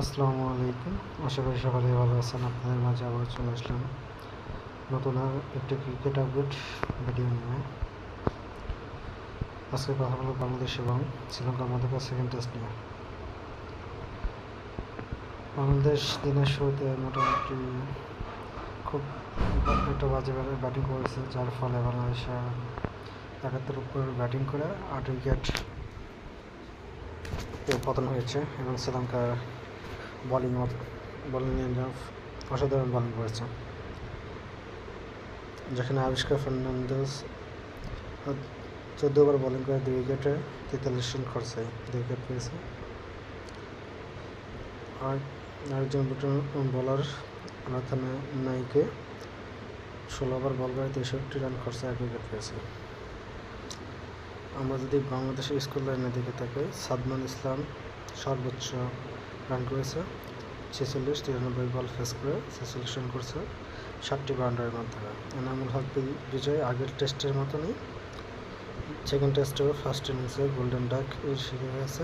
আসসালামু আলাইকুম। আশা করি সকালে ভালো আছেন। আপনাদের মাঝে আবার চলে আসলাম নতুন আর একটি ক্রিকেট আপডেট ভিডিও নিয়ে। আজকে কথা বলব বাংলাদেশ এবং শ্রীলঙ্কার মধ্যকার সেকেন্ড টেস্ট নিয়ে। বাংলাদেশ দিনের শুরুতে মোটামুটি খুব একটা বাজে ব্যাটিং করেছে, যার ফলে বাংলাদেশের ৭১ উপর ব্যাটিং করে ৮ উইকেট পতন হয়েছে এবং শ্রীলঙ্কার বোলিং অসাধারণ বোলিং করেছে, যেখানে আবিষ্কার ফার্নান্দেজ ১৪ ওভার বোলিং করে ২ উইকেটে ৪৩ রান খরচায় ২ উইকেট পেয়েছে। আর আরেকজন বোলার রাথানা নাইকে ১৬ ওভার বল করে ৬৩ রান খরচায় ১ উইকেট পেয়েছে। আমরা যদি বাংলাদেশের স্কোর লাইনের দিকে তাকাই, সাদমান ইসলাম সর্বোচ্চ রান করেছে ৪৬, ৯৩ বল ফেস করে ৪৬ রান করছে ৬০টি বাউন্ডারির মাধ্যমে। এনামুল হক বিজয় আগের টেস্টের মতনই সেকেন্ড টেস্টেও ফার্স্ট ইনিংসে গোল্ডেন ডাক এর শিকার হয়েছে।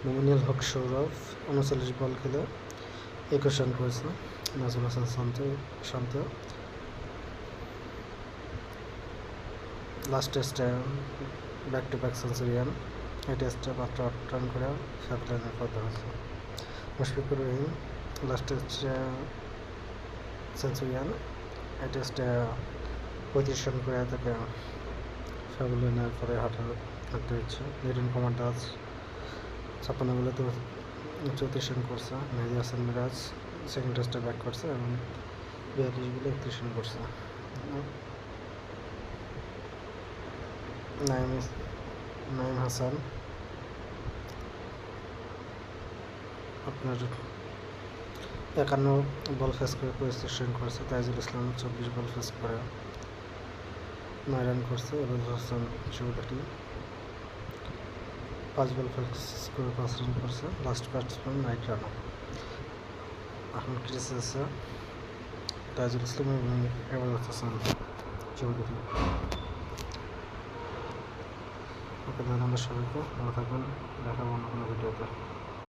মুমিনুল হক সৌরভ ৩৯ বল খেলে ২১ রান করেছে। নাজমুল হাসান শান্ত লাস্ট টেস্টে ব্যাক টু ব্যাক সেঞ্চুরিয়ান, এই টেস্টে মাত্র ৮ রান করে ৭ রানের পর ধরেছে। মুশফিকুর রহিম লাস্ট টেস্টে সেঞ্চুরিয়ান, এই টেস্টে ৩৫ রান করে তাকে ৭ রানের পরে হাঁটতে হচ্ছে। লিটন কুমার দাস ৫৬ বলে ৩৪ রান করছে। মেহেদী হাসান মিরাজ সেকেন্ড টেস্টে ব্যাক করছে এবং ৪২ বলে ৩১ রান করছে। নাইম হাসান আপনার ৫১ বল ফেস করে ২৫ রান করছে। তাইজুল ইসলাম ২৪ বল ফেস করে ৯ রান করছে। এবার হাসান চৌধুরী ৫ বল ফেস করে ৫ রান করছে। Last batsman night Rana. এখন ক্রিজে আছে তাইজুল ইসলাম এবং এবার হাসান চৌধুরী। ওকে, ধন্যবাদ সবাইকে, ভালো থাকবেন, দেখাবো অন্য কোনো ভিডিওতে।